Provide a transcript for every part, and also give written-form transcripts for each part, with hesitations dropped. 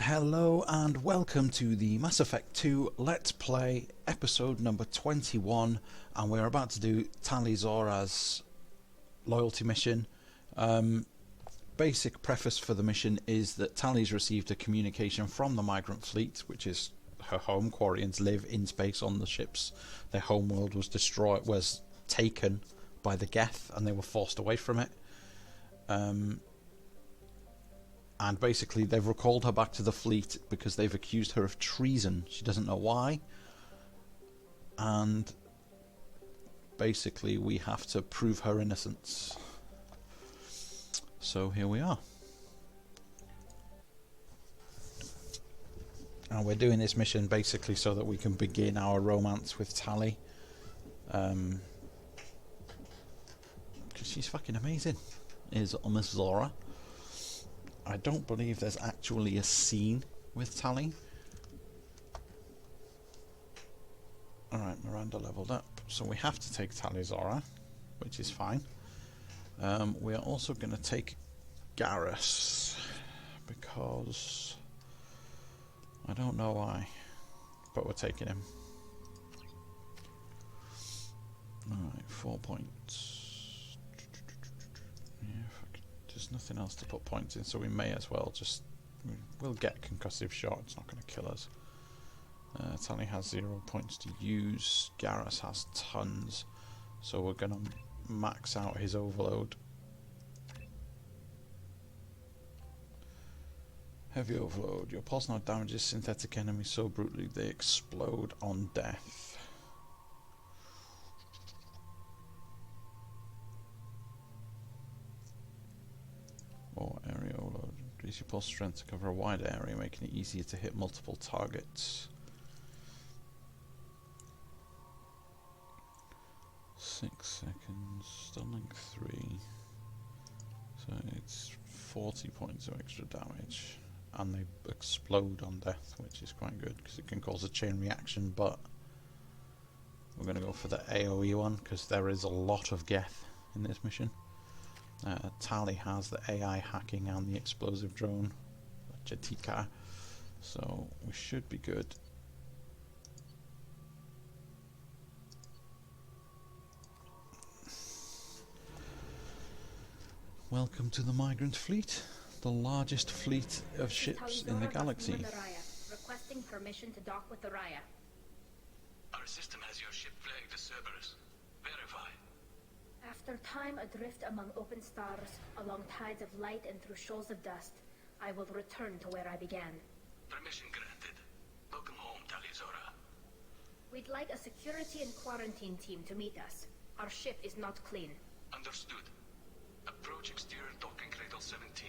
Hello and welcome to the Mass Effect 2 Let's Play episode number 21, and we're about to do Tali's loyalty mission. Basic preface for the mission is that Tali's received a communication from the Migrant fleet, which is her home. Quarians live in space on the ships. Their homeworld was taken by the Geth and they were forced away from it. And basically they've recalled her back to the fleet because they've accused her of treason. She doesn't know why. And basically we have to prove her innocence. So here we are. And we're doing this mission basically so that we can begin our romance with Tali. Because she's fucking amazing, is Miss Zora. I don't believe there's actually a scene with Tali. Alright, Miranda leveled up. So we have to take Tali Zora, which is fine. We are also going to take Garrus, because I don't know why, but we're taking him. Alright, 4 points. There's nothing else to put points in, so we may as well just... We'll get concussive shot, it's not going to kill us. Tali has 0 points to use, Garrus has tons, so we're going to max out his overload. Heavy overload. Your pulse now damages synthetic enemies so brutally they explode on death. Or area overload. Increase your pulse strength to cover a wide area, making it easier to hit multiple targets. 6 seconds, stunning 3. So it's 40 points of extra damage. And they explode on death, which is quite good because it can cause a chain reaction, but we're going to go for the AoE one because there is a lot of Geth in this mission. Tali has the AI hacking and the explosive drone, Jetika, so we should be good. Welcome to the Migrant fleet, the largest fleet of ships in the galaxy. Requesting permission to dock with the Raya. Our system has your ship flagged as Cerberus. Verify. After time adrift among open stars, along tides of light and through shoals of dust, I will return to where I began. Permission granted. Welcome home, Tali Zora. We'd like a security and quarantine team to meet us. Our ship is not clean. Understood. Approach exterior docking cradle 17.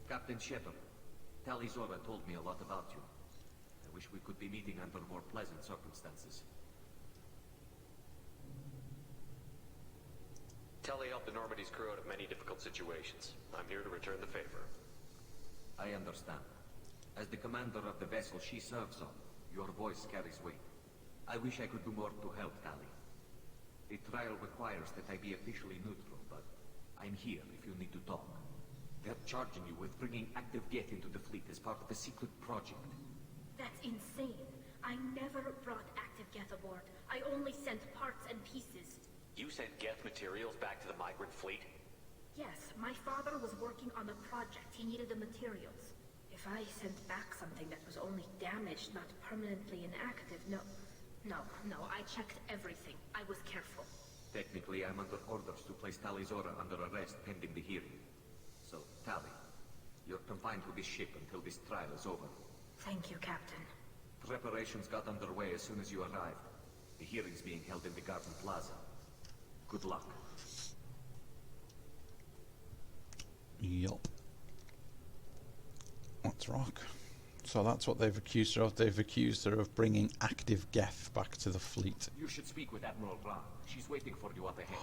Captain Shepard, Tali Zora told me a lot about you. I wish we could be meeting under more pleasant circumstances. Tali helped the Normandy's crew out of many difficult situations. I'm here to return the favor. I understand. As the commander of the vessel she serves on, your voice carries weight. I wish I could do more to help Tali. The trial requires that I be officially neutral, but I'm here if you need to talk. They're charging you with bringing active Geth into the fleet as part of a secret project. That's insane. I never brought active Geth aboard. I only sent parts and pieces. You sent Geth materials back to the Migrant fleet? Yes, my father was working on a project. He needed the materials. If I sent back something that was only damaged, not permanently inactive, no, I checked everything. I was careful. Technically, I'm under orders to place Tali Zora under arrest pending the hearing. So, Tali, you're confined to this ship until this trial is over. Thank you, Captain. Preparations got underway as soon as you arrived. The hearing's being held in the Garden Plaza. Good luck. Yup. Let's rock. So that's what they've accused her of. They've accused her of bringing active Geth back to the fleet. You should speak with Admiral Brown. She's waiting for you up ahead.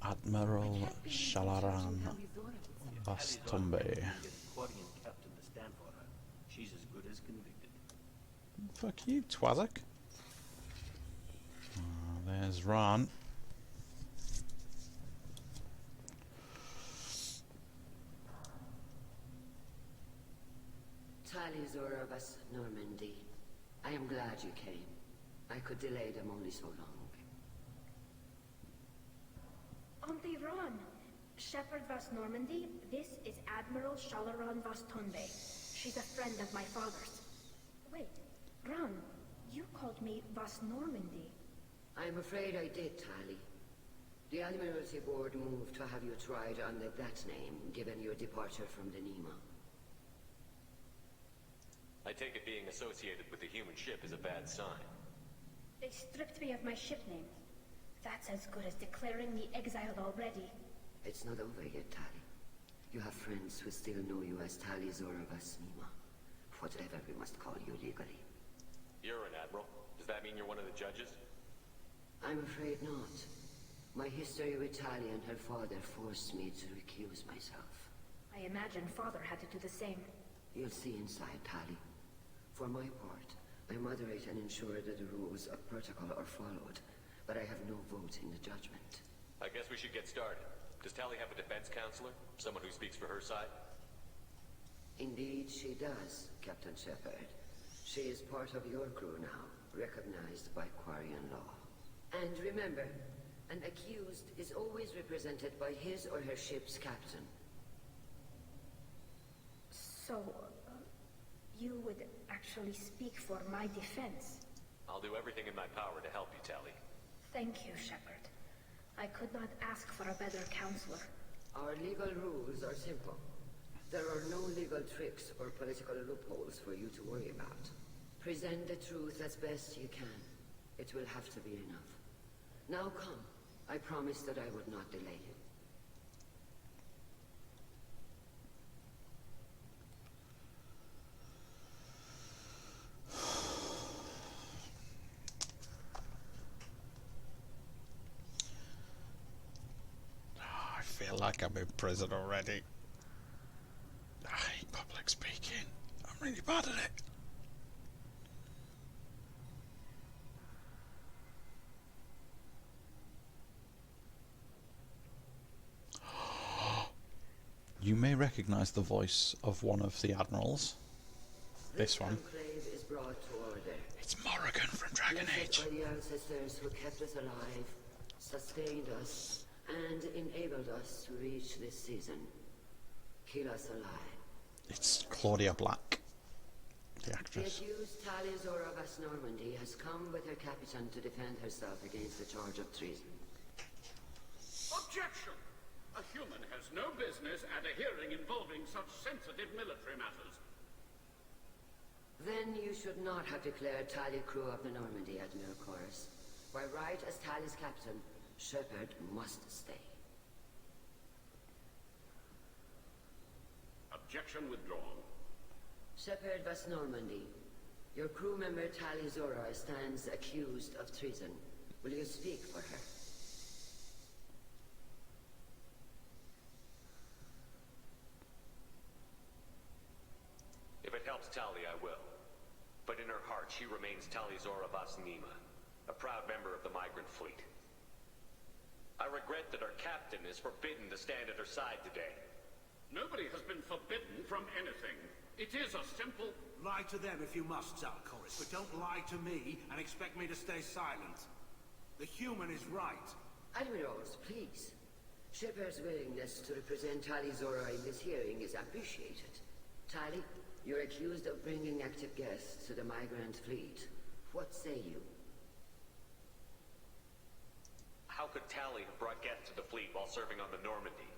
Admiral Shalaran Bastombe. Quarian captain to stand for her. She's as good as convicted. Fuck you, Twazak. There's Ron. Tali Zorovas, Normandy. I am glad you came. I could delay them only so long. Auntie Ron, Shepherd Vas Normandy, this is Admiral Shalaran Vas Tonbe. She's a friend of my father's. Wait, Ron, you called me Vas Normandy. I'm afraid I did, Tali. The Admiralty Board moved to have you tried under that name, given your departure from the Nima. I take it being associated with the human ship is a bad sign. They stripped me of my ship name. That's as good as declaring me exiled already. It's not over yet, Tali. You have friends who still know you as Tali Zorovas Nima. Whatever we must call you legally. You're an admiral. Does that mean you're one of the judges? I'm afraid not. My history with Tali and her father forced me to recuse myself. I imagine father had to do the same. You'll see inside, Tali. For my part, I moderate and ensure that the rules of protocol are followed, but I have no vote in the judgment. I guess we should get started. Does Tali have a defense counselor? Someone who speaks for her side? Indeed, she does, Captain Shepard. She is part of your crew now, recognized by Quarian law. And remember, an accused is always represented by his or her ship's captain. So, you would actually speak for my defense? I'll do everything in my power to help you, Tali. Thank you, Shepard. I could not ask for a better counselor. Our legal rules are simple. There are no legal tricks or political loopholes for you to worry about. Present the truth as best you can. It will have to be enough. Now come. I promised that I would not delay you. I feel like I'm in prison already. I hate public speaking. I'm really bad at it. You may recognize the voice of one of the admirals. This one. Conclave is brought to order. It's Morrigan from Dragon Age. Blessed are the ancestors who kept us alive, sustained us, and enabled us to reach this season. Keep us alive. It's Claudia Black, the The actress. accused Tali Zorovas Normandy has come with her captain to defend herself against the charge of treason. Objection! A human has no business at a hearing involving such sensitive military matters. Then you should not have declared Tali crew of the Normandy, Admiral Chorus. By right as Tali's captain, Shepard must stay. Objection withdrawn. Shepard Vas Normandy, your crew member Tali Zora stands accused of treason. Will you speak for her? If it helps Tali, I will. But in her heart, she remains Tali Zora Vas Nima, a proud member of the Migrant fleet. I regret that our captain is forbidden to stand at her side today. Nobody has been forbidden from anything. It is a simple... Lie to them if you must, Zalcoris, but don't lie to me and expect me to stay silent. The human is right. Admirals, please. Shepard's willingness to represent Tali Zora in this hearing is appreciated. Tali, you're accused of bringing active guests to the Migrant fleet. What say you? How could Tali have brought guests to the fleet while serving on the Normandy?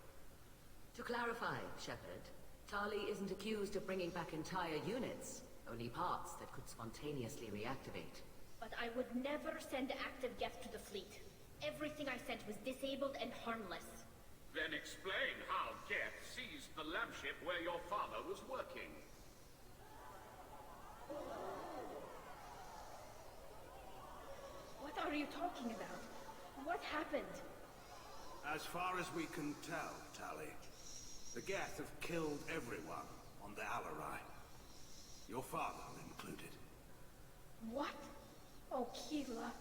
To clarify, Shepard, Tali isn't accused of bringing back entire units, only parts that could spontaneously reactivate. But I would never send active guests to the fleet. Everything I sent was disabled and harmless. Then explain how Geth seized the lab ship where your father was working. What are you talking about? What happened? As far as we can tell, Tali, the Geth have killed everyone on the Alarei. Your father included. What? Oh, Keela.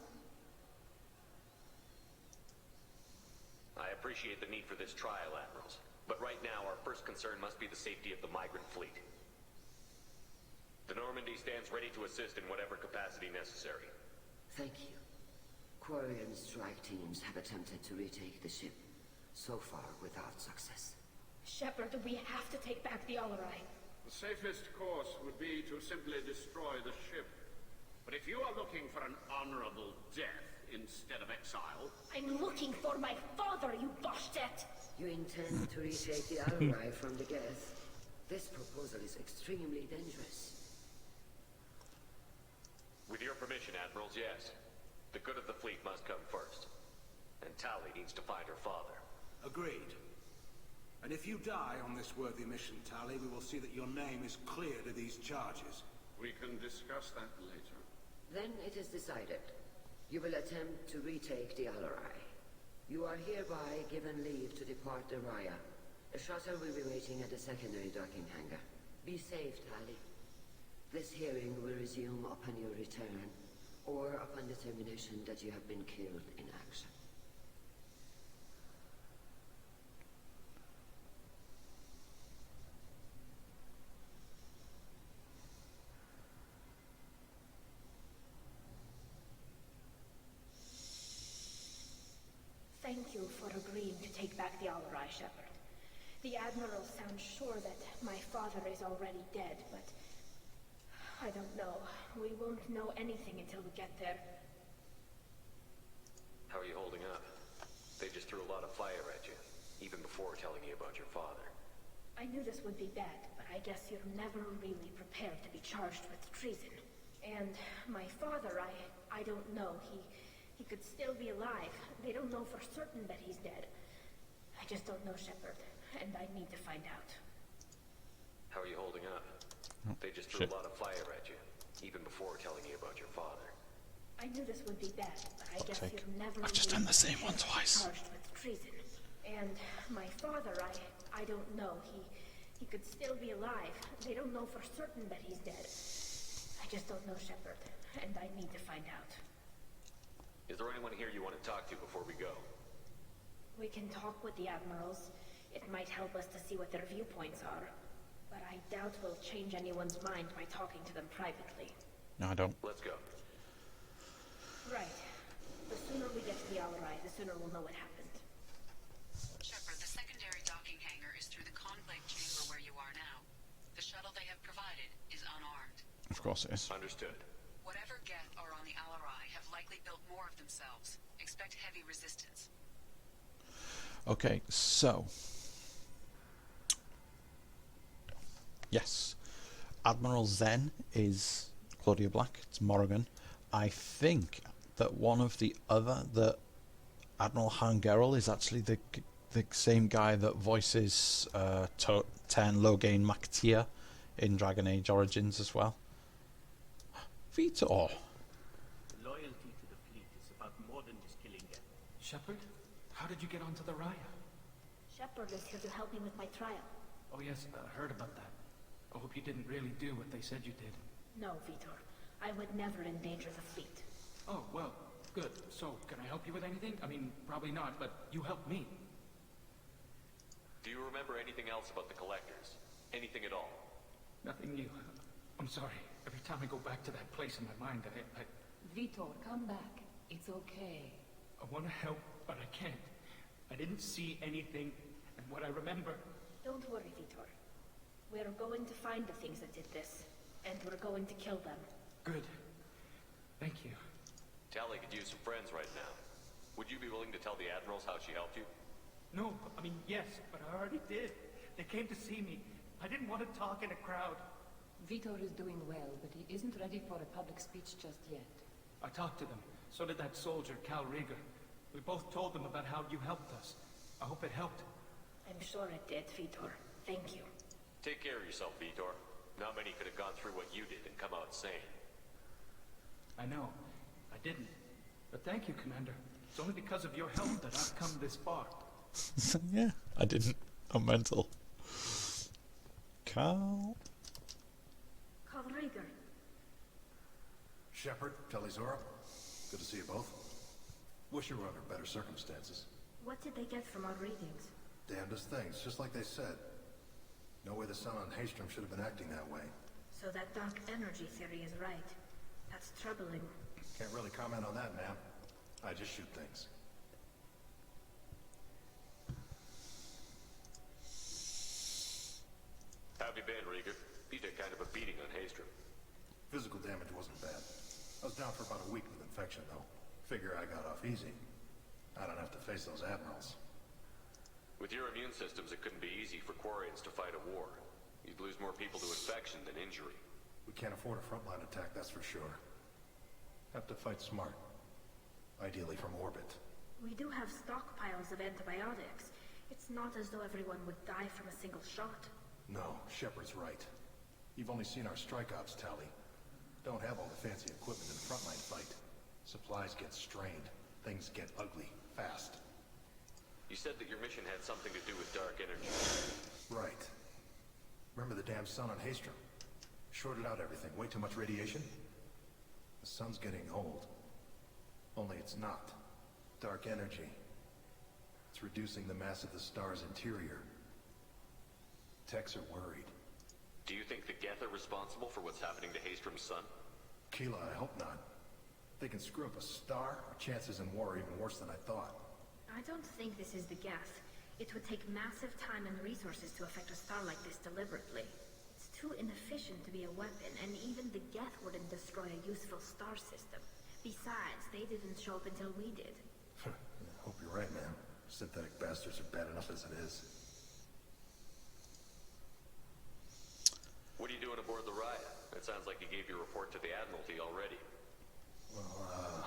I appreciate the need for this trial, Admirals. But right now, our first concern must be the safety of the Migrant fleet. The Normandy stands ready to assist in whatever capacity necessary. Thank you. Quarry and strike teams have attempted to retake the ship, so far without success. Shepard, we have to take back the Alarei. The safest course would be to simply destroy the ship. But if you are looking for an honorable death instead of exile... I'm looking for my father, you bastet! You intend to retake the Alarei from the Geth? This proposal is extremely dangerous. With your permission, Admirals, yes. The good of the fleet must come first. And Tali needs to find her father. Agreed. And if you die on this worthy mission, Tali, we will see that your name is cleared of these charges. We can discuss that later. Then it is decided. You will attempt to retake the Alarei. You are hereby given leave to depart the Raya. A shuttle will be waiting at the secondary docking hangar. Be safe, Tali. This hearing will resume upon your return, or upon determination that you have been killed in action. Thank you for agreeing to take back the Alarei, Shepard. The Admiral sounds sure that my father is already dead, but... I don't know. We won't know anything until we get there. How are you holding up? They just threw a lot of fire at you, even before telling you about your father. I knew this would be bad, but I guess you're never really prepared to be charged with treason. And my father, I don't know. He could still be alive. They don't know for certain that he's dead. I just don't know, Shepard, and I need to find out. How are you holding up? They just threw a lot of fire at you, even before telling you about your father. I knew this would be bad, but I guess you're never I've just done the same one twice. Charged with treason. And my father, I don't know. He could still be alive. They don't know for certain that he's dead. I just don't know, Shepard, and I need to find out. Is there anyone here you want to talk to before we go? We can talk with the Admirals. It might help us to see what their viewpoints are. But I doubt we'll change anyone's mind by talking to them privately. No, I don't. Let's go. Right. The sooner we get to the Alarei, the sooner we'll know what happened. Shepard, the secondary docking hangar is through the conclave chamber where you are now. The shuttle they have provided is unarmed. Of course it is. Understood. Whatever Geth are on the Alarei have likely built more of themselves. Expect heavy resistance. Okay, so... Yes. Admiral Zen is Claudia Black. It's Morrigan. I think that one of the other, the Admiral Hangerel, is actually the same guy that voices Ten Logain Maktia in Dragon Age Origins as well. Vitor. Loyalty to the fleet is about more than just killing them. Shepard, how did you get onto the Raya? Shepard is here to help me with my trial. Oh yes, heard about that. I hope you didn't really do what they said you did. No, Vitor. I would never endanger the fleet. Oh, well, good. So, can I help you with anything? I mean, probably not, but you helped me. Do you remember anything else about the Collectors? Anything at all? Nothing new. I'm sorry. Every time I go back to that place in my mind, I... Vitor, come back. It's okay. I want to help, but I can't. I didn't see anything, and what I remember... Don't worry, Vitor. We're going to find the things that did this, and we're going to kill them. Good. Thank you. Tali could use some friends right now. Would you be willing to tell the Admirals how she helped you? No, I mean, yes, but I already did. They came to see me. I didn't want to talk in a crowd. Vitor is doing well, but he isn't ready for a public speech just yet. I talked to them. So did that soldier, Cal Rieger. We both told them about how you helped us. I hope it helped. I'm sure it did, Vitor. Thank you. Take care of yourself, Vitor. Not many could have gone through what you did and come out sane. I know. I didn't. But thank you, Commander. It's only because of your help that I've come this far. Yeah, I didn't. I'm mental. Carl? Carl Rieger. Shepard, Tali, Zora. Good to see you both. Wish you were under better circumstances. What did they get from our readings? Damnedest things, just like they said. No way the sun on Haystrom should have been acting that way. So that dark energy theory is right. That's troubling. Can't really comment on that, ma'am. I just shoot things. How have you been, Rieger? You took kind of a beating on Haystrom. Physical damage wasn't bad. I was down for about a week with infection, though. Figure I got off easy. I don't have to face those admirals. With your immune systems, it couldn't be easy for Quarians to fight a war. You'd lose more people to infection than injury. We can't afford a frontline attack, that's for sure. Have to fight smart. Ideally from orbit. We do have stockpiles of antibiotics. It's not as though everyone would die from a single shot. No, Shepard's right. You've only seen our strike ops, Tali. Don't have all the fancy equipment in a frontline fight. Supplies get strained. Things get ugly, fast. You said that your mission had something to do with dark energy. Right. Remember the damn sun on Haystrom? Shorted out everything. Way too much radiation? The sun's getting old. Only it's not. Dark energy. It's reducing the mass of the star's interior. Techs are worried. Do you think the Geth are responsible for what's happening to Haystrom's sun? Keela, I hope not. If they can screw up a star, our chances in war are even worse than I thought. I don't think this is the Geth. It would take massive time and resources to affect a star like this deliberately. It's too inefficient to be a weapon, and even the Geth wouldn't destroy a useful star system. Besides, they didn't show up until we did. I hope you're right, man. Synthetic bastards are bad enough as it is. What are you doing aboard the Raya? It sounds like you gave your report to the Admiralty already. Well,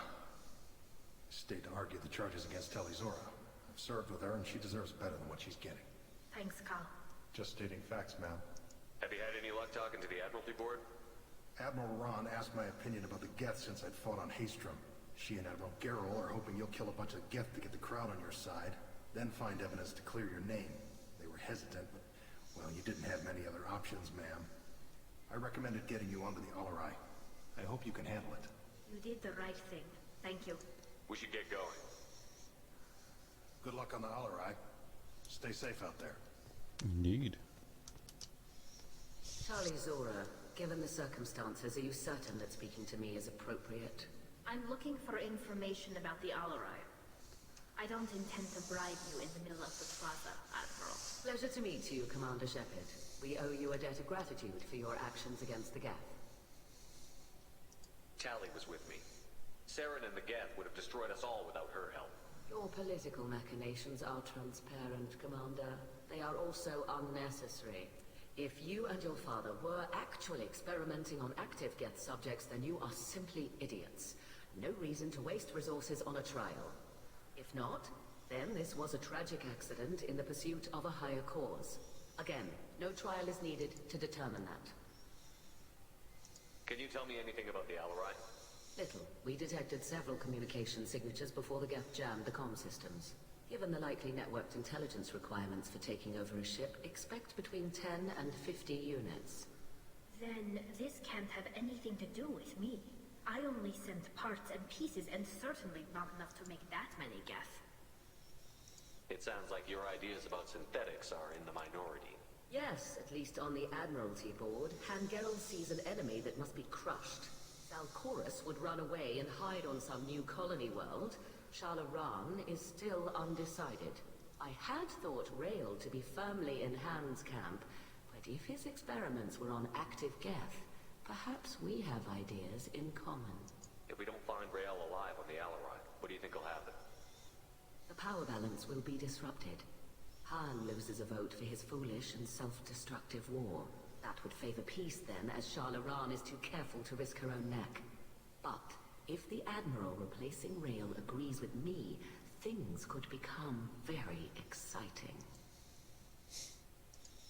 stayed to argue the charges against Tali Zora. I've served with her, and she deserves better than what she's getting. Thanks, Carl. Just stating facts, ma'am. Have you had any luck talking to the Admiralty board? Admiral Ron asked my opinion about the Geth since I'd fought on Haystrom. She and Admiral Garrel are hoping you'll kill a bunch of Geth to get the crowd on your side, then find evidence to clear your name. They were hesitant, but, well, you didn't have many other options, ma'am. I recommended getting you onto the Alarei. I hope you can handle it. You did the right thing. Thank you. We should get going. Good luck on the Alarei. Stay safe out there. Indeed. Tali Zora, given the circumstances, are you certain that speaking to me is appropriate? I'm looking for information about the Alarei. I don't intend to bribe you in the middle of the plaza, Admiral. Pleasure to meet you, Commander Shepard. We owe you a debt of gratitude for your actions against the Geth. Tali was with me. Saren and the Geth would have destroyed us all without her help. Your political machinations are transparent, Commander. They are also unnecessary. If you and your father were actually experimenting on active Geth subjects, then you are simply idiots. No reason to waste resources on a trial. If not, then this was a tragic accident in the pursuit of a higher cause. Again, no trial is needed to determine that. Can you tell me anything about the Alarei? Little. We detected several communication signatures before the Geth jammed the comm systems. Given the likely networked intelligence requirements for taking over a ship, expect between 10 and 50 units. Then this can't have anything to do with me. I only sent parts and pieces, and certainly not enough to make that many Geth. It sounds like your ideas about synthetics are in the minority. Yes, at least on the Admiralty board, Hangerel sees an enemy that must be crushed. Zalcorus would run away and hide on some new colony world. Shalaran is still undecided. I had thought Rael to be firmly in Han's camp, but if his experiments were on active Geth, perhaps we have ideas in common. If we don't find Rael alive on the Alarei, what do you think will happen? The power balance will be disrupted. Han loses a vote for his foolish and self-destructive war. That would favor peace then, as Shalaran is too careful to risk her own neck. But if the Admiral replacing Rael agrees with me, things could become very exciting.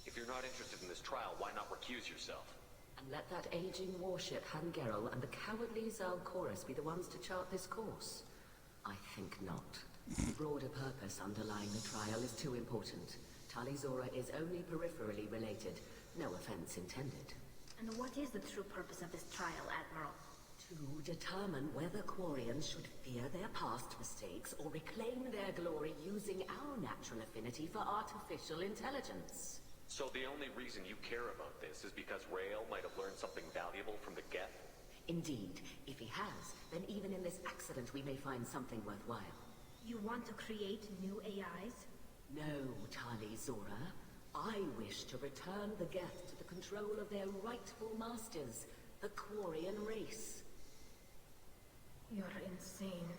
If you're not interested in this trial, why not recuse yourself? And let that aging warship Hangerel and the cowardly Zalcorus be the ones to chart this course? I think not. The broader purpose underlying the trial is too important. Tali Zora is only peripherally related. No offense intended. And what is the true purpose of this trial, Admiral? To determine whether Quarians should fear their past mistakes or reclaim their glory using our natural affinity for artificial intelligence. So the only reason you care about this is because Rael might have learned something valuable from the Geth? Indeed. If he has, then even in this accident we may find something worthwhile. You want to create new AIs? No, Tali Zora. I wish to return the Geth to the control of their rightful masters, the Quarian race. You're insane.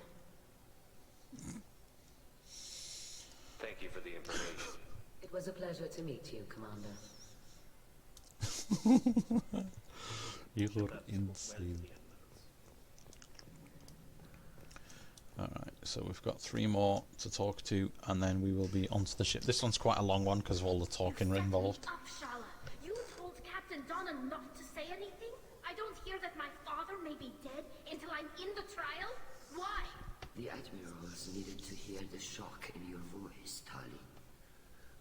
Thank you for the information. It was a pleasure to meet you, Commander. You're insane. Alright, so we've got 3 more to talk to, and then we will be onto the ship. This one's quite a long one because of all the talking involved. Up, Shala. You told Captain Donna not to say anything? I don't hear that my father may be dead until I'm in the trial? Why? The admirals needed to hear the shock in your voice, Tali.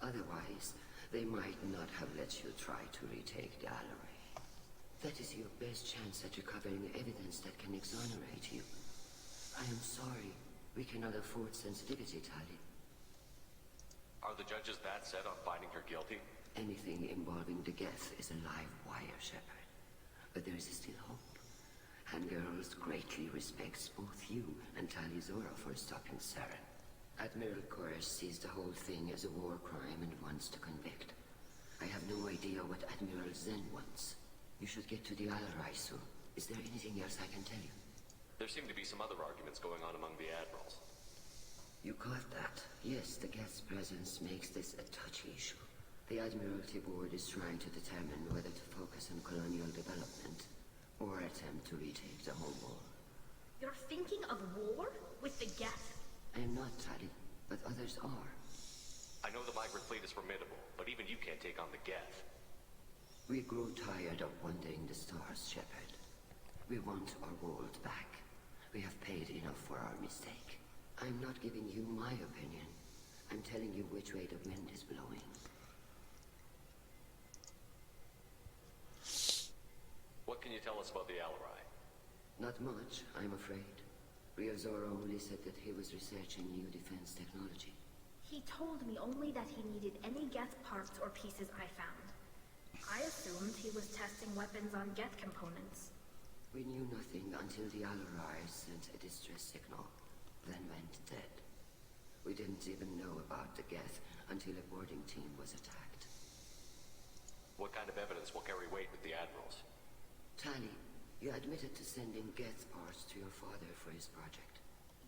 Otherwise, they might not have let you try to retake the Alarei. That is your best chance at recovering evidence that can exonerate you. I am sorry. We cannot afford sensitivity, Tali. Are the judges that set on finding her guilty? Anything involving the Geth is a live wire, Shepard. But there is still hope. And girls greatly respects both you and Tali Zora for stopping Saren. Admiral Koresh sees the whole thing as a war crime and wants to convict. I have no idea what Admiral Zen wants. You should get to the Alarei soon. Is there anything else I can tell you? There seem to be some other arguments going on among the admirals. You caught that? Yes, the Geth's presence makes this a touchy issue. The Admiralty Board is trying to determine whether to focus on colonial development or attempt to retake the home world. You're thinking of war? With the Geth? I am not, Tali, but others are. I know the Migrant fleet is formidable, but even you can't take on the Geth. We grow tired of wandering the stars, Shepard. We want our world back. We have paid enough for our mistake. I'm not giving you my opinion. I'm telling you which way the wind is blowing. What can you tell us about the Alarei? Not much, I'm afraid. Rio Zoro only said that he was researching new defense technology. He told me only that he needed any Geth parts or pieces I found. I assumed he was testing weapons on Geth components. We knew nothing until the Alarei sent a distress signal, then went dead. We didn't even know about the Geth until a boarding team was attacked. What kind of evidence will carry weight with the admirals? Tali, you admitted to sending Geth parts to your father for his project.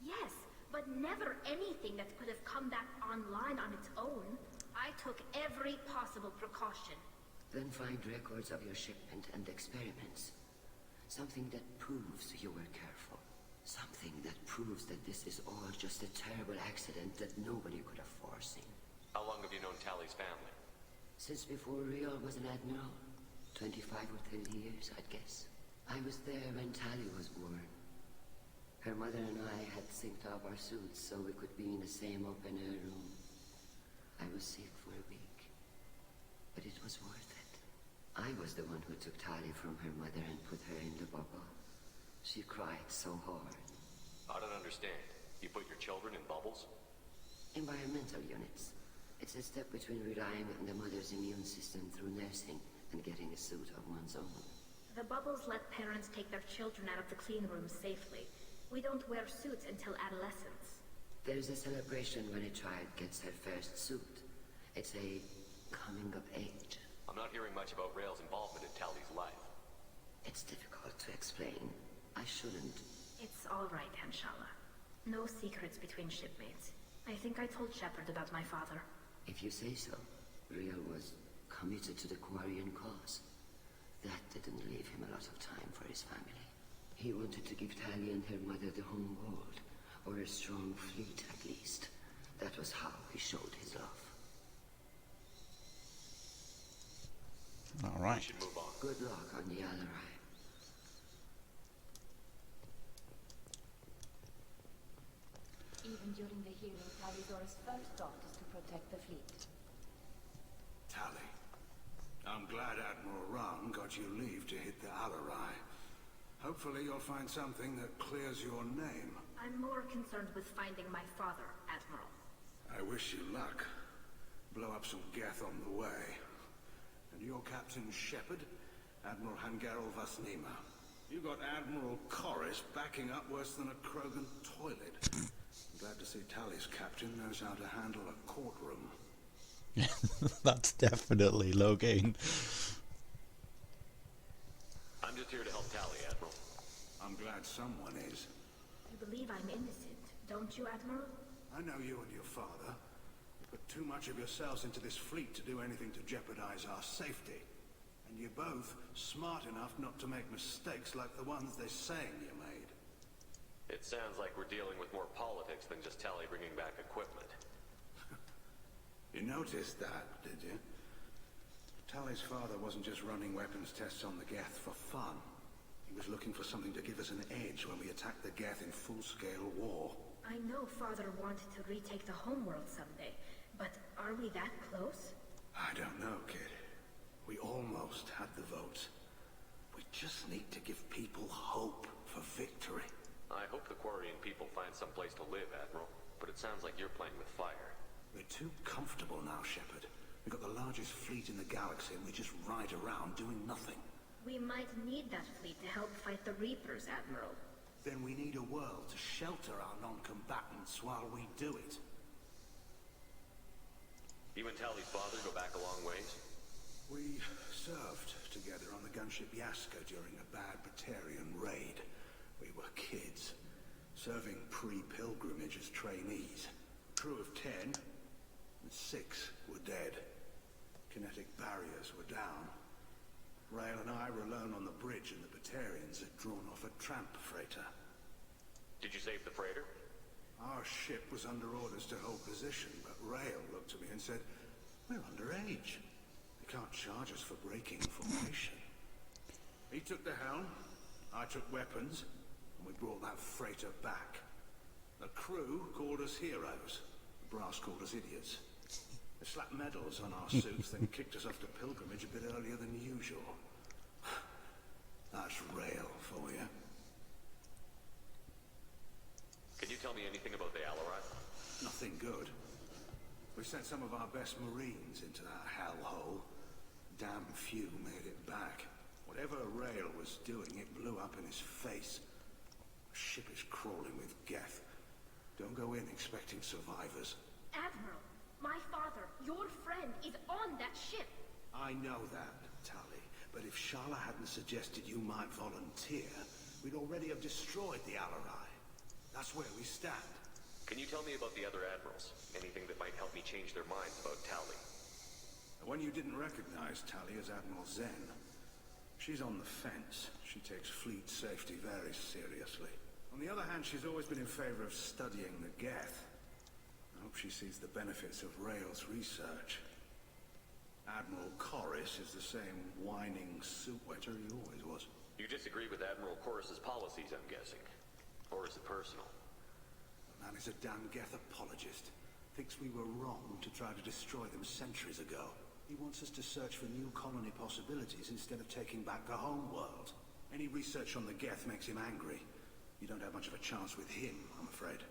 Yes, but never anything that could have come back online on its own. I took every possible precaution. Then find records of your shipment and experiments. Something that proves you were careful. Something that proves that this is all just a terrible accident that nobody could have foreseen. How long have you known Tali's family? Since before Rio was an admiral. 25 or 30 years, I'd guess. I was there when Tali was born. Her mother and I had synced up our suits so we could be in the same open-air room. I was sick for a week, but it was worth it. I was the one who took Tali from her mother and put her in the bubble. She cried so hard. I don't understand. You put your children in bubbles? Environmental units. It's a step between relying on the mother's immune system through nursing and getting a suit of one's own. The bubbles let parents take their children out of the clean rooms safely. We don't wear suits until adolescence. There's a celebration when a child gets her first suit. It's a coming of age. I'm not hearing much about Rael's involvement in Tali's life. It's difficult to explain. I shouldn't. It's all right, Hanshala. No secrets between shipmates. I think I told Shepard about my father. If you say so. Rael was committed to the Quarian cause. That didn't leave him a lot of time for his family. He wanted to give Tali and her mother the home world, or a strong fleet at least. That was how he showed his love. All right. We should move on. Good luck on the Alarei. Even during the hero Tali's first thought is to protect the fleet. Tali, I'm glad Admiral Ron got you leave to hit the Alarei. Hopefully you'll find something that clears your name. I'm more concerned with finding my father, Admiral. I wish you luck. Blow up some Geth on the way. And your Captain Shepard, Admiral Hangarel Vasnima. You got Admiral Corris backing up worse than a Krogan toilet. I'm glad to see Tali's captain knows how to handle a courtroom. That's definitely low gain. I'm just here to help Tali, Admiral. I'm glad someone is. You believe I'm innocent, don't you, Admiral? I know you and your father. You put too much of yourselves into this fleet to do anything to jeopardize our safety. And you're both smart enough not to make mistakes like the ones they're saying you made. It sounds like we're dealing with more politics than just Tali bringing back equipment. You noticed that, did you? Tali's father wasn't just running weapons tests on the Geth for fun. He was looking for something to give us an edge when we attacked the Geth in full-scale war. I know Father wanted to retake the homeworld someday, but are we that close? I don't know, kid. We almost had the votes. We just need to give people hope for victory. I hope the Quarian people find some place to live, Admiral, but it sounds like you're playing with fire. We're too comfortable now, Shepard. We've got the largest fleet in the galaxy and we just ride around doing nothing. We might need that fleet to help fight the Reapers, Admiral. Then we need a world to shelter our non-combatants while we do it. You and Tali's father go back a long ways? We served together on the gunship Yaska during a bad Batarian raid. We were kids, serving pre-pilgrimage as trainees. Crew of 10, and 6 were dead. Kinetic barriers were down. Rail and I were alone on the bridge, and the Batarians had drawn off a tramp freighter. Did you save the freighter? Our ship was under orders to hold position, but Rail looked at me and said, "We're underage. They can't charge us for breaking formation." He took the helm, I took weapons, and we brought that freighter back. The crew called us heroes. The brass called us idiots. They slapped medals on our suits, then kicked us off to pilgrimage a bit earlier than usual. That's Rail for you. Can you tell me anything about the Alarei? Nothing good. We sent some of our best Marines into that hellhole. Damn few made it back. Whatever Rail was doing, it blew up in his face. The ship is crawling with Geth. Don't go in expecting survivors. Admiral, my father, your friend, is on that ship. I know that, Tali. But if Shala hadn't suggested you might volunteer, we'd already have destroyed the Alarei. That's where we stand. Can you tell me about the other admirals? Anything that might help me change their minds about Tali? The one you didn't recognize, Tali, is Admiral Zen. She's on the fence. She takes fleet safety very seriously. On the other hand, she's always been in favor of studying the Geth. I hope she sees the benefits of Rail's research. Admiral Corris is the same whining soup-wetter he always was. You disagree with Admiral Corris's policies, I'm guessing. Or is it personal? The man is a damn Geth apologist. Thinks we were wrong to try to destroy them centuries ago. He wants us to search for new colony possibilities instead of taking back the home world. Any research on the Geth makes him angry. You don't have much of a chance with him, I'm afraid.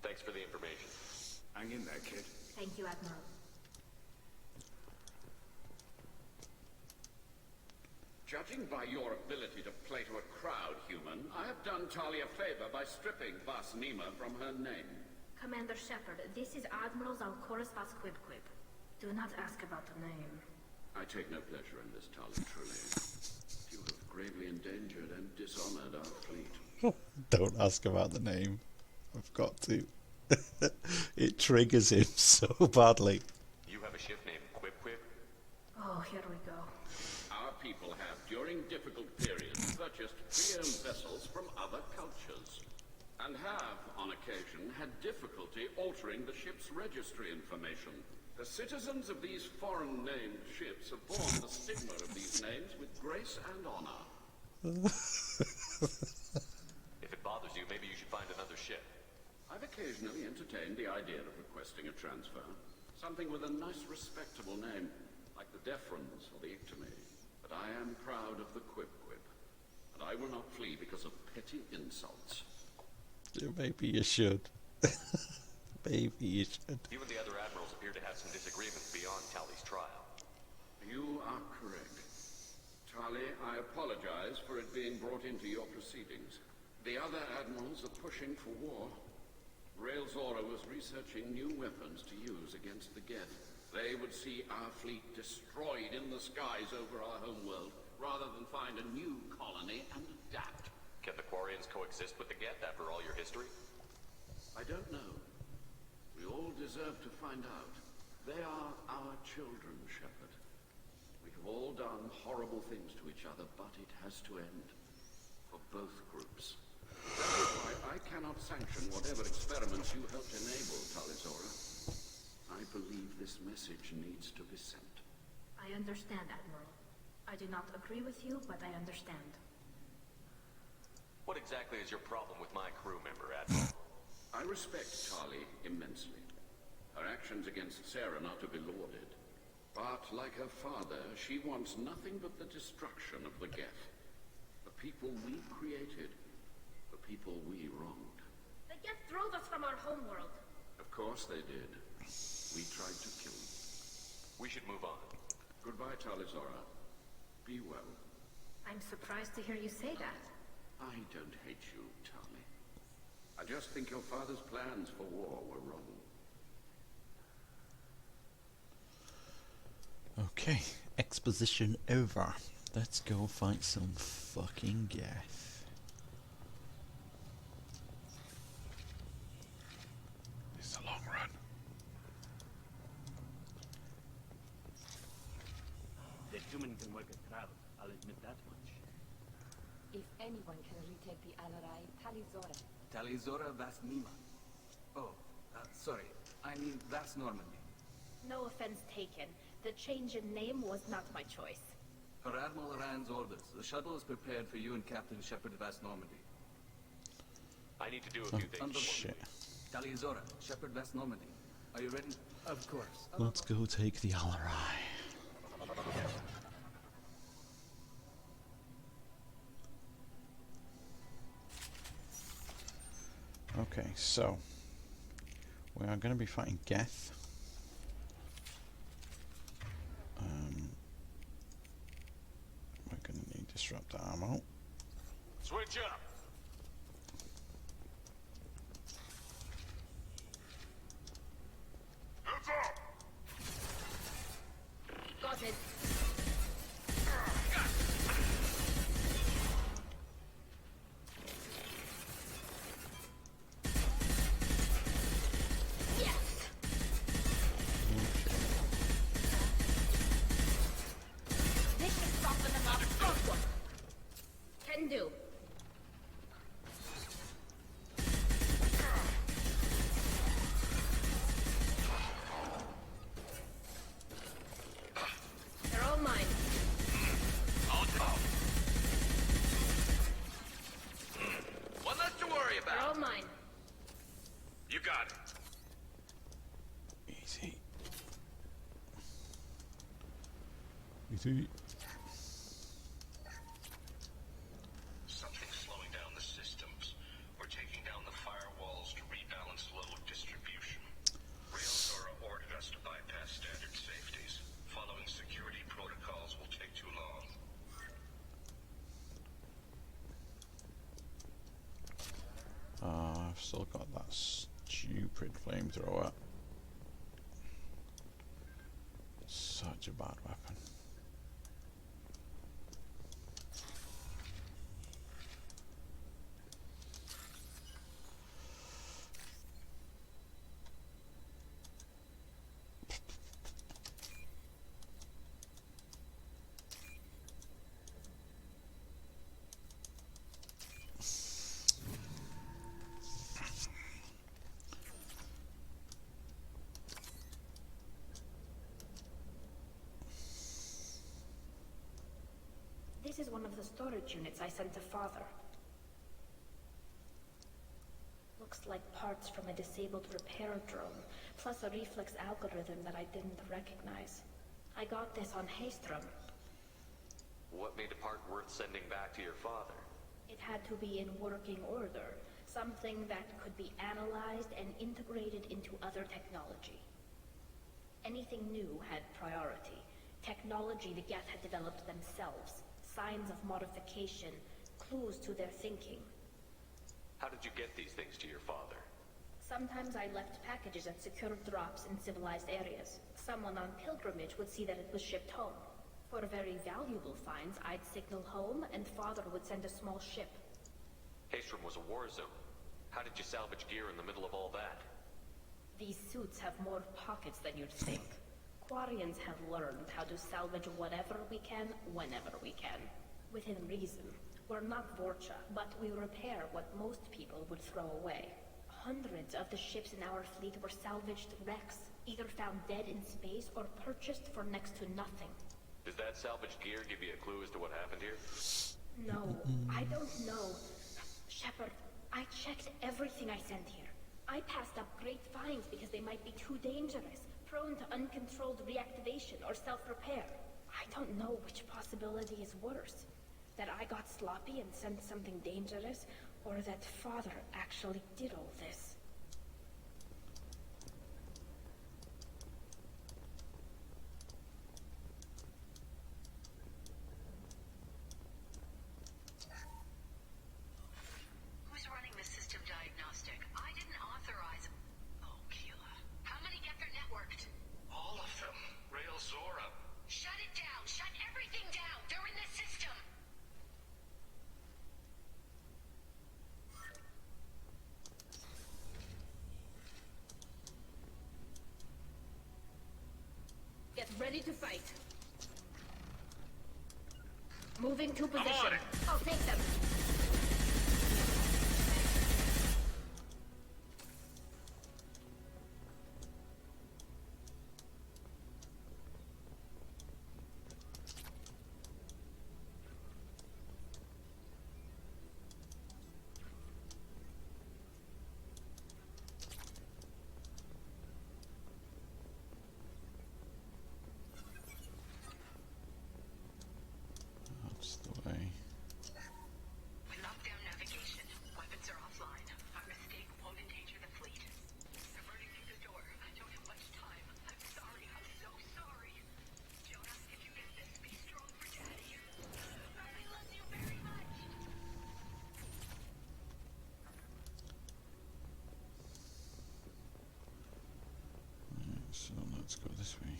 Thanks for the information. Hang in there, kid. Thank you, Admiral. Judging by your ability to play to a crowd, human, I have done Tali a favor by stripping Vasnima from her name. Commander Shepard, this is Admiral Zalkoris Vasquibquib. Do not ask about the name. I take no pleasure in this, Tali, truly. You have gravely endangered and dishonored our fleet. Don't ask about the name. I've got to. It triggers him so badly. You have a ship named Quib? Oh, here we go. Our people have, during difficult periods, purchased free-owned vessels from other cultures, and have, on occasion, had difficulty altering the ship's registry information. The citizens of these foreign-named ships have borne the stigma of these names with grace and honor. If it bothers you, maybe you should find another ship. I've occasionally entertained the idea of requesting a transfer. Something with a nice, respectable name, like the Deferens or the Ictomy. But I am proud of the Quib-Quib. And I will not flee because of petty insults. Maybe you should. Maybe you should. You and the other admirals appear to have some disagreements beyond Tali's trial. You are correct. Tali, I apologize for it being brought into your proceedings. The other admirals are pushing for war. Rael'Zora was researching new weapons to use against the Geth. They would see our fleet destroyed in the skies over our homeworld, rather than find a new colony and adapt. Can the Quarians coexist with the Geth after all your history? I don't know. We all deserve to find out. They are our children, Shepard. We have all done horrible things to each other, but it has to end. For both groups. That is why I cannot sanction whatever experiments you helped enable, Talizora. I believe this message needs to be sent. I understand, Admiral. I do not agree with you, but I understand. What exactly is your problem with my crew member, Admiral? I respect Tali immensely. Her actions against Saren are to be lauded. But, like her father, she wants nothing but the destruction of the Geth. The people we created. The people we wronged. The Geth drove us from our homeworld. Of course they did. We tried to kill them. We should move on. Goodbye, Talizora. Be well. I'm surprised to hear you say that. I don't hate you, Tali. I just think your father's plans for war were wrong. Okay, exposition over. Let's go fight some fucking Geth. This is a long run. The human can work a crowd, I'll admit that much. If anyone can retake the Alarei, Talizora. Talizora Vas Nima. Oh, sorry. I mean Vas Normandy. No offense taken. The change in name was not my choice. Per Admiral Rand's orders, the shuttle is prepared for you and Captain Shepard Vas Normandy. I need to do a few things. Shit. Talizora, Shepard Vas Normandy. Are you ready? Of course. Let's go take the Alarei. Okay, so we are going to be fighting Geth. We're going to need disrupt ammo. Switch up! Heads up! Got it. Can do. They're all mine. One less to worry They're all mine. You got it. Easy. Easy. Something's slowing down the systems. We're taking down the firewalls to rebalance load distribution. Rael'Zora ordered us to bypass standard safeties. Following security protocols will take too long. I've still got that stupid flamethrower. Such a bad weapon. This is one of the storage units I sent to Father. Looks like parts from a disabled repair drone, plus a reflex algorithm that I didn't recognize. I got this on Haystrom. What made a part worth sending back to your father? It had to be in working order, something that could be analyzed and integrated into other technology. Anything new had priority. Technology the Geth had developed themselves, signs of modification, clues to their thinking. How did you get these things to your father? Sometimes I left packages at secure drops in civilized areas. Someone on pilgrimage would see that it was shipped home. For very valuable finds, I'd signal home, and Father would send a small ship. Haystrom was a war zone. How did you salvage gear in the middle of all that? These suits have more pockets than you'd think. Quarians have learned how to salvage whatever we can, whenever we can. Within reason. We're not Vorcha, but we repair what most people would throw away. Hundreds of the ships in our fleet were salvaged wrecks, either found dead in space or purchased for next to nothing. Does that salvaged gear give you a clue as to what happened here? No, I don't know. Shepard, I checked everything I sent here. I passed up great finds because they might be too dangerous, prone to uncontrolled reactivation or self-repair. I don't know which possibility is worse. That I got sloppy and sent something dangerous, or that Father actually did all this. Who's running the system diagnostic? I didn't authorize. Oh, Keela. How many Geth are networked? All of them. Rail Zora. Shut it down! Shut everything down! They're in the system! Get ready to fight. Moving to position. I'm on it. I'll take them. That's the way. We locked down navigation. Weapons are offline. Our mistake won't endanger the fleet. They're burning through the door. I don't have much time. I'm sorry. I'm so sorry. Jonas, if you get this, be strong for Daddy. I love you very much. Right, so let's go this way.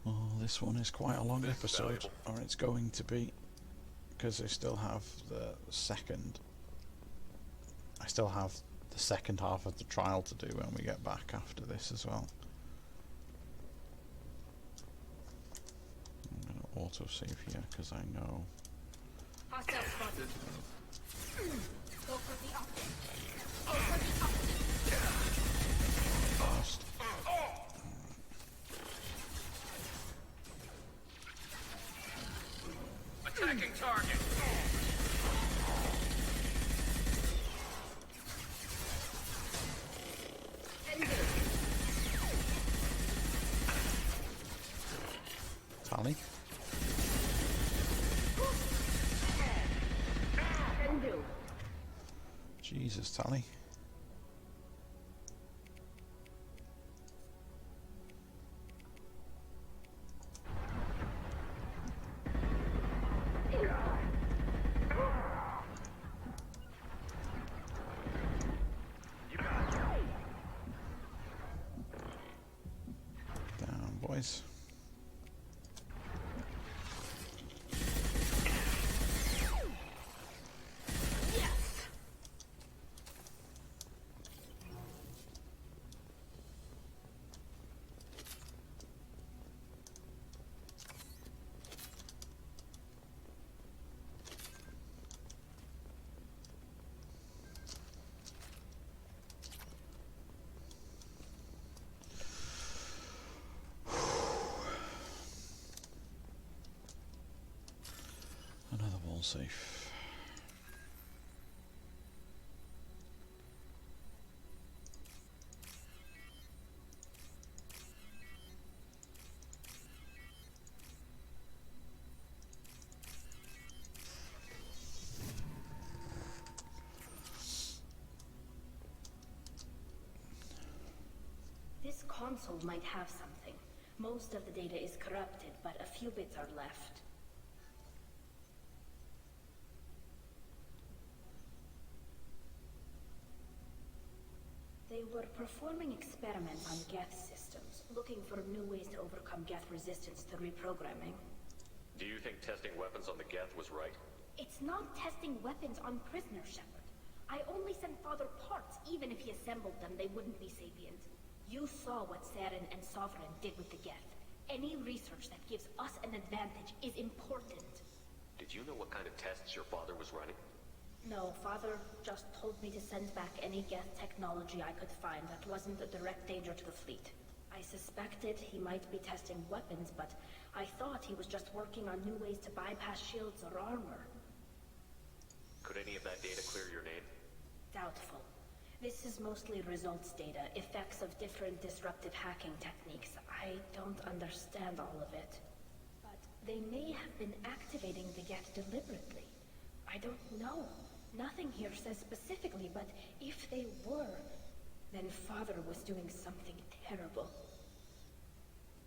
Well, this one is quite a long episode, or it's going to be, because I still have the second. I still have the second half of the trial to do when we get back after this as well. I'm going to autosave here because I know. Hostile spotted. Go for the optic. Go for the optic. First. Attacking target. Tali. Can do. Jesus, Tali. Down, boys. safe. This console might have something. Most of the data is corrupted, but a few bits are left. They were performing experiments on Geth systems, looking for new ways to overcome Geth resistance to reprogramming. Do you think testing weapons on the Geth was right? It's not testing weapons on prisoners, Shepard. I only sent Father parts. Even if he assembled them, they wouldn't be sapient. You saw what Saren and Sovereign did with the Geth. Any research that gives us an advantage is important. Did you know what kind of tests your father was running? No, Father just told me to send back any Geth technology I could find that wasn't a direct danger to the fleet. I suspected he might be testing weapons, but I thought he was just working on new ways to bypass shields or armor. Could any of that data clear your name? Doubtful. This is mostly results data, effects of different disruptive hacking techniques. I don't understand all of it. But they may have been activating the Geth deliberately. I don't know. Nothing here says specifically, but if they were, then Father was doing something terrible.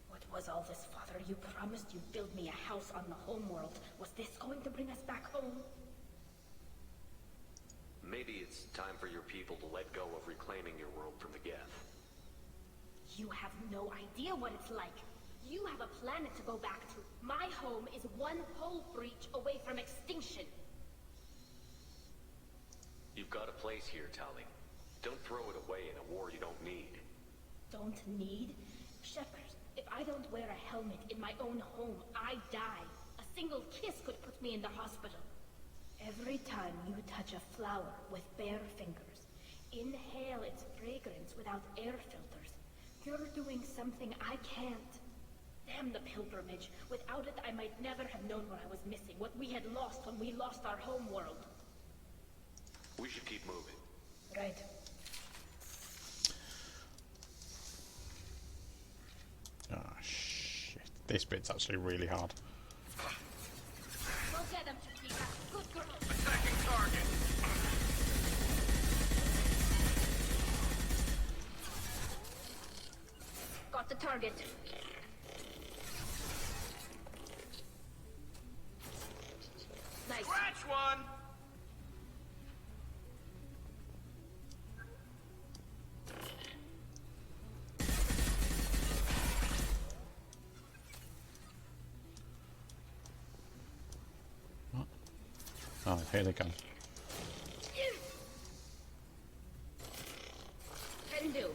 What was all this, Father? You promised you'd build me a house on the homeworld. Was this going to bring us back home? Maybe it's time for your people to let go of reclaiming your world from the Geth. You have no idea what it's like. You have a planet to go back to. My home is one hull breach away from extinction. You've got a place here, Tali. Don't throw it away in a war you don't need. Don't need? Shepard, if I don't wear a helmet in my own home, I die. A single kiss could put me in the hospital. Every time you touch a flower with bare fingers, inhale its fragrance without air filters, you're doing something I can't. Damn the pilgrimage. Without it, I might never have known what I was missing, what we had lost when we lost our home world. We should keep moving. Right. Ah, shit. This bit's actually really hard. Go get him, Chiquita. Good girl. Attacking target. Got the target. Nice. Scratch one. Oh, here they come. Can do.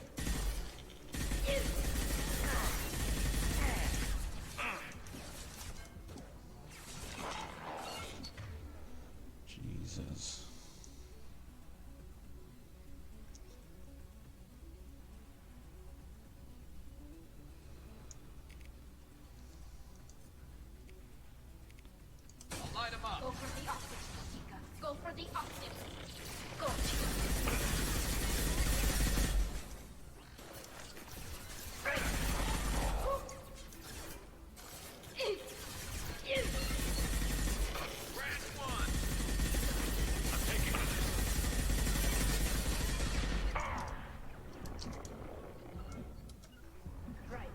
Jesus. Light him up. Go for the optics, Chica. Go for the optics. Go, Chica. Scratch one. I'm taking it. Right.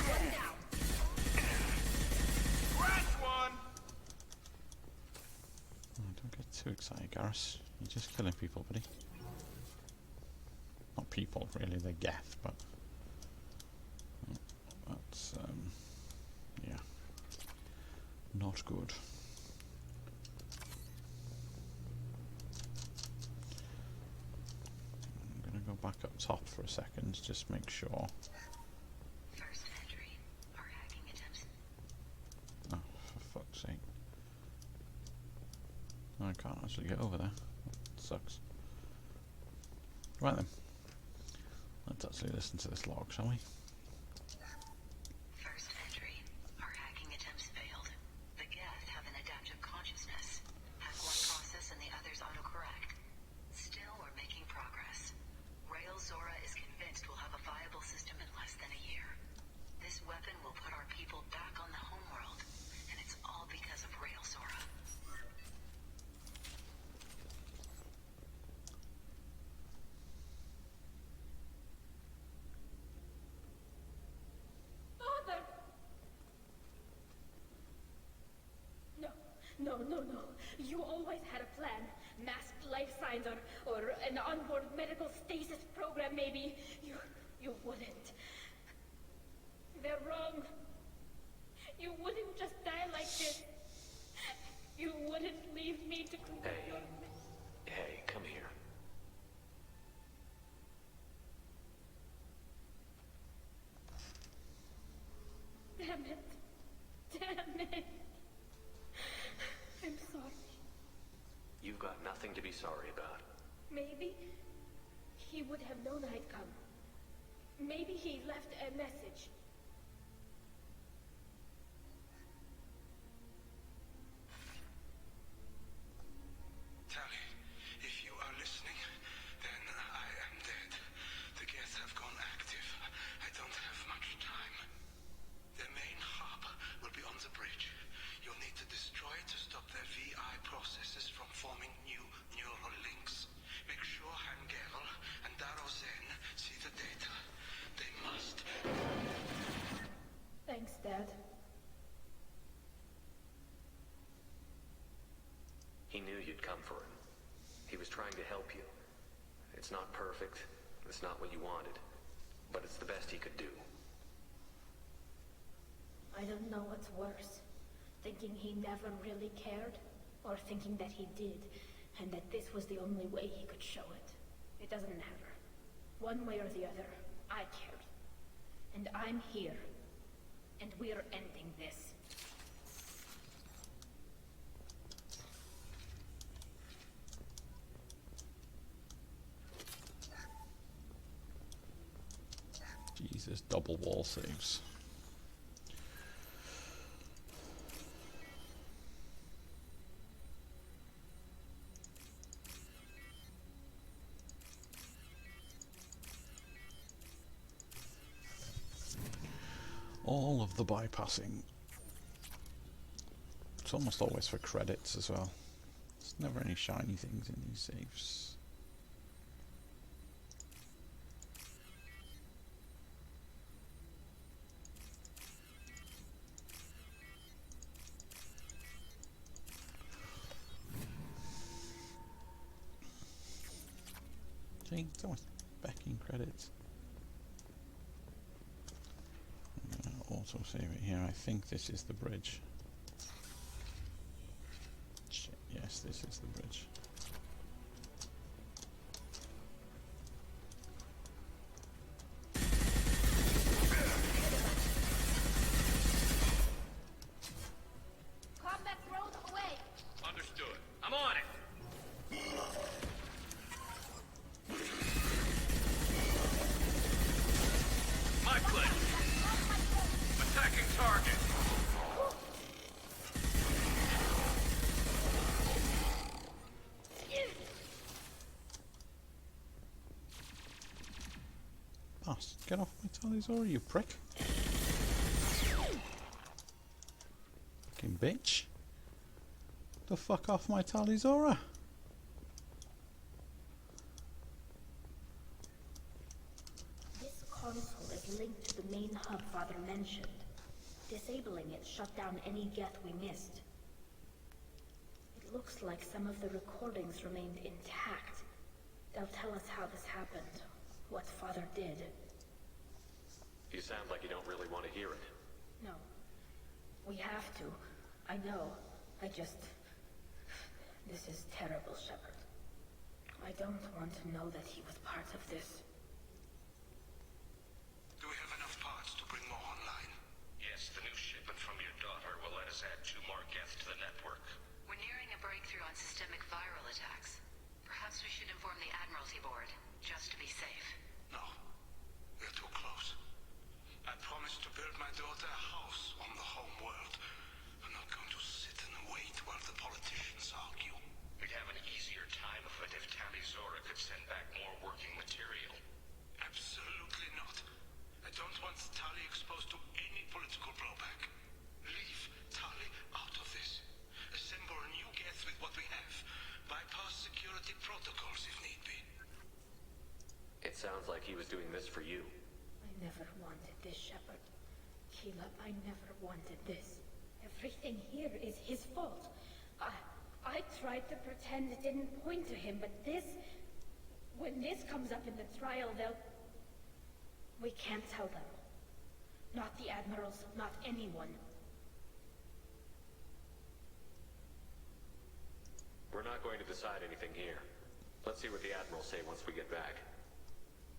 One down. Scratch one. Oh, don't get too excited, Garrus. You're just killing people, buddy. Not people, really. They're Geth, but that's yeah, not good. I'm gonna go back up top for a second, just make sure. First entry. Our hacking attempts. Oh, for fuck's sake! I can't actually get over there. That sucks. Right then, let's actually listen to this log, shall we? No. You always had a plan. Masked life signs or an onboard medical stasis program, maybe. You wouldn't. They're wrong. You wouldn't just die like this. You wouldn't leave me to... Hey, come here. Damn it. I'm sorry. You've got nothing to be sorry about. Maybe he would have known I'd come. Maybe he left a message. Tali, if you are listening, then I am dead. The Geth have gone active. I don't have much time. Their main hub will be on the bridge. You'll need to destroy it to stop their VI processes from forming new neural links. Make sure Hangerl and Darozen see the data. They must. Thanks, Dad. He knew you'd come for him. He was trying to help you. It's not perfect. It's not what you wanted. But it's the best he could do. I don't know what's worse. Thinking he never really cared, or thinking that he did, and that this was the only way he could show it. It doesn't matter. One way or the other, I cared. And I'm here. And we're ending this. Jesus, double wall saves. All of the bypassing. It's almost always for credits as well. There's never any shiny things in these saves. See, it's almost backing credits. Also save it here. I think this is the bridge. Shit, yes, this is the bridge. Combat drone away! Understood. I'm on it! My place! Attacking target! Bastard, get off my Talizora, you prick. Fucking bitch. The fuck off my Talizora. This console is linked to the main hub Father mentioned. Disabling it shut down any Geth we missed. It looks like some of the recordings remained intact. They'll tell us how this happened, what Father did. You sound like you don't really want to hear it. No. We have to. I know. This is terrible, Shepard. I don't want to know that he was part of this. Do we have enough parts to bring more online? Yes, the new shipment from your daughter will let us add 2 more Geth to the network. We're nearing a breakthrough on systemic viral attacks. Perhaps we should inform the Admiralty Board, just to be safe. No. We're too close. I promised to build my daughter a house on the home world. I'm not going to sit and wait while the politicians argue. We'd have an easier time of it if Talizora could send back more working material. Absolutely not. I don't want Tali exposed to any political blowback. Leave Tali out of this. Assemble a new Geth with what we have. Bypass security protocols if need be. It sounds like he was doing this for you. I never wanted this, Shepard. Caleb, I never wanted this. Everything here is his fault. I tried to pretend it didn't point to him, but this... When this comes up in the trial, they'll... We can't tell them. Not the admirals, not anyone. We're not going to decide anything here. Let's see what the admirals say once we get back.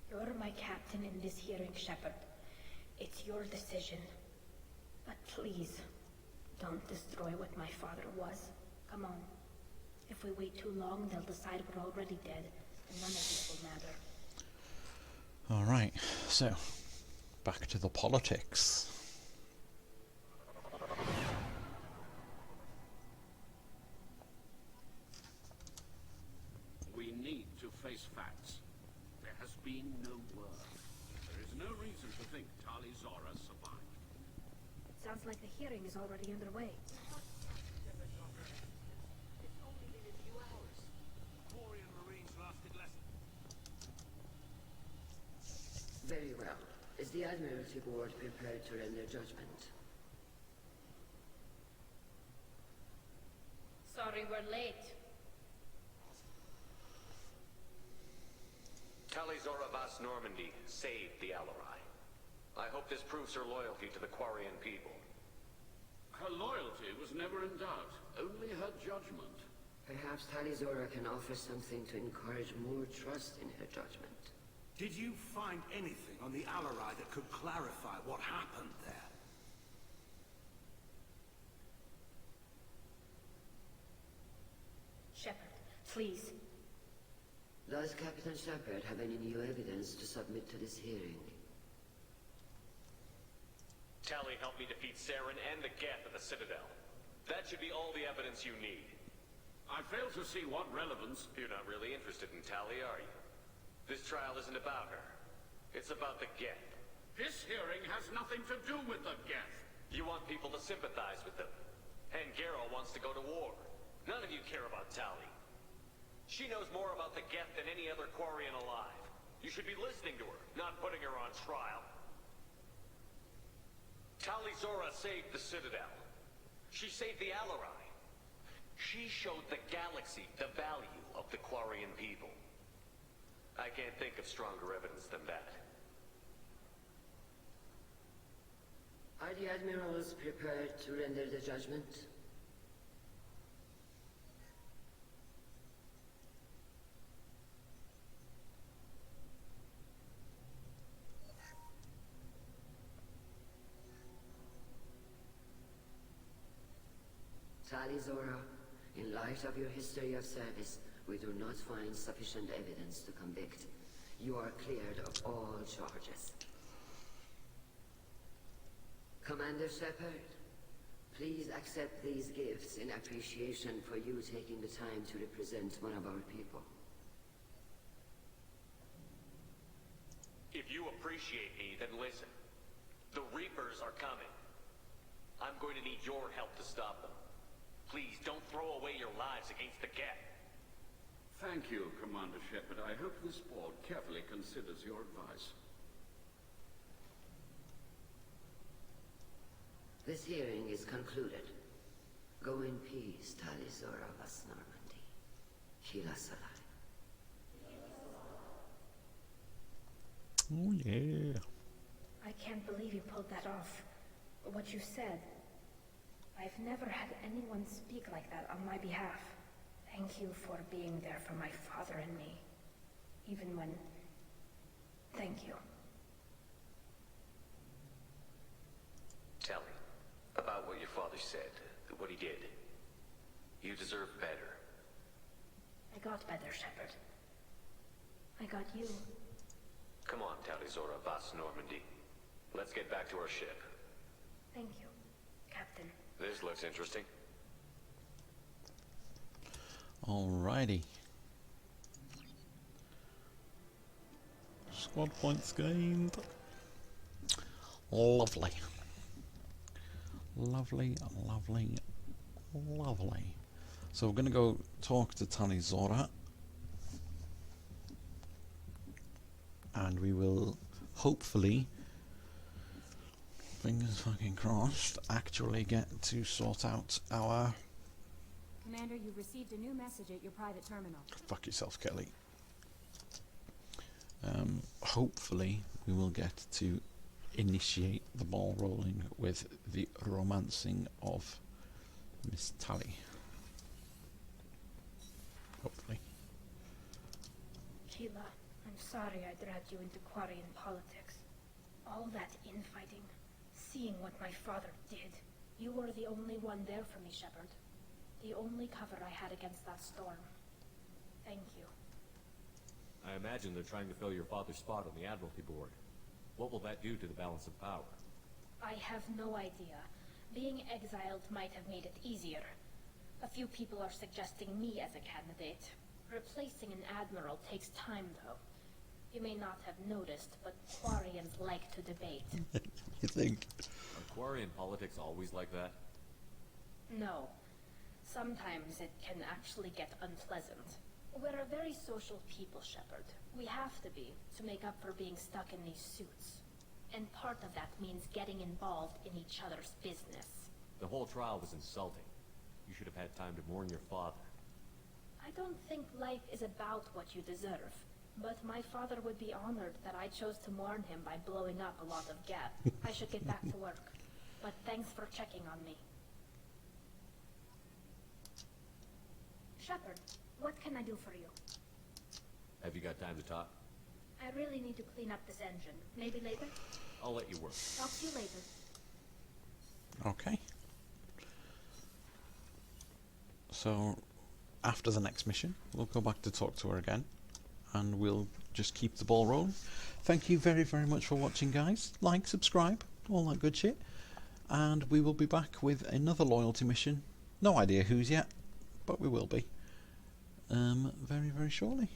You're my captain in this hearing, Shepard. It's your decision. But please, don't destroy what my father was. Come on. If we wait too long, they'll decide we're already dead, and none of this will matter. Alright, so, back to the politics. We need to face facts. There has been no word. There is no reason to think Tali Zora survived. It sounds like the hearing is already underway. Very well. Is the Admiralty Board prepared to render judgment? Sorry we're late. Tali Zora Vas Normandy saved the Alarei. I hope this proves her loyalty to the Quarian people. Her loyalty was never in doubt, only her judgment. Perhaps Tali Zora can offer something to encourage more trust in her judgment. Did you find anything on the Alarei that could clarify what happened there? Shepard, please. Does Captain Shepard have any new evidence to submit to this hearing? Tali helped me defeat Saren and the Geth at the Citadel. That should be all the evidence you need. I fail to see what relevance... You're not really interested in Tali, are you? This trial isn't about her. It's about the Geth. This hearing has nothing to do with the Geth. You want people to sympathize with them. And Garrow wants to go to war. None of you care about Tali. She knows more about the Geth than any other Quarian alive. You should be listening to her, not putting her on trial. Tali Zora saved the Citadel. She saved the Alarei. She showed the galaxy the value of the Quarian people. I can't think of stronger evidence than that. Are the Admirals prepared to render the judgment? Tali Zora, in light of your history of service, we do not find sufficient evidence to convict. You are cleared of all charges. Commander Shepard, please accept these gifts in appreciation for you taking the time to represent one of our people. If you appreciate me, then listen. The Reapers are coming. I'm going to need your help to stop them. Please, don't throw away your lives against the Geth. Thank you, Commander Shepard. I hope this board carefully considers your advice. This hearing is concluded. Go in peace, Tali Zora Vas Normandy. Kila Salai. Oh yeah. I can't believe you pulled that off. What you said. I've never had anyone speak like that on my behalf. Thank you for being there for my father and me. Even when... Thank you. Tali, about what your father said, what he did. You deserve better. I got better, Shepard. I got you. Come on, Tali Zora Vas Normandy. Let's get back to our ship. Thank you, Captain. This looks interesting. Alrighty. Squad points gained. Lovely. Lovely, lovely, lovely. So we're going to go talk to Tali Zora. And we will hopefully, fingers fucking crossed, actually get to sort out our Commander, you've received a new message at your private terminal. Fuck yourself, Kelly. Hopefully we will get to initiate the ball rolling with the romancing of Miss Tali. Hopefully. Keela, I'm sorry I dragged you into Quarian politics. All that infighting, seeing what my father did. You were the only one there for me, Shepard. The only cover I had against that storm. Thank you. I imagine they're trying to fill your father's spot on the Admiralty Board. What will that do to the balance of power? I have no idea. Being exiled might have made it easier. A few people are suggesting me as a candidate. Replacing an admiral takes time, though. You may not have noticed, but Quarians like to debate. You think? Are Quarian politics always like that? No. Sometimes it can actually get unpleasant. We're a very social people, Shepard. We have to be, to make up for being stuck in these suits. And part of that means getting involved in each other's business. The whole trial was insulting. You should have had time to mourn your father. I don't think life is about what you deserve. But my father would be honored that I chose to mourn him by blowing up a lot of gas. I should get back to work. But thanks for checking on me. Shepard, what can I do for you? Have you got time to talk? I really need to clean up this engine. Maybe later? I'll let you work. Talk to you later. Okay. So, after the next mission, we'll go back to talk to her again. And we'll just keep the ball rolling. Thank you very, very much for watching, guys. Like, subscribe, all that good shit. And we will be back with another loyalty mission. No idea whose yet, but we will be. Very, very shortly.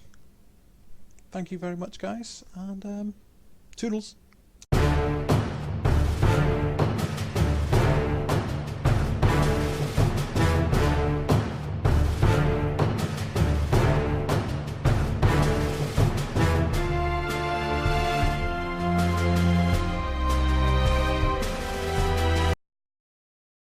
Thank you very much, guys, and toodles.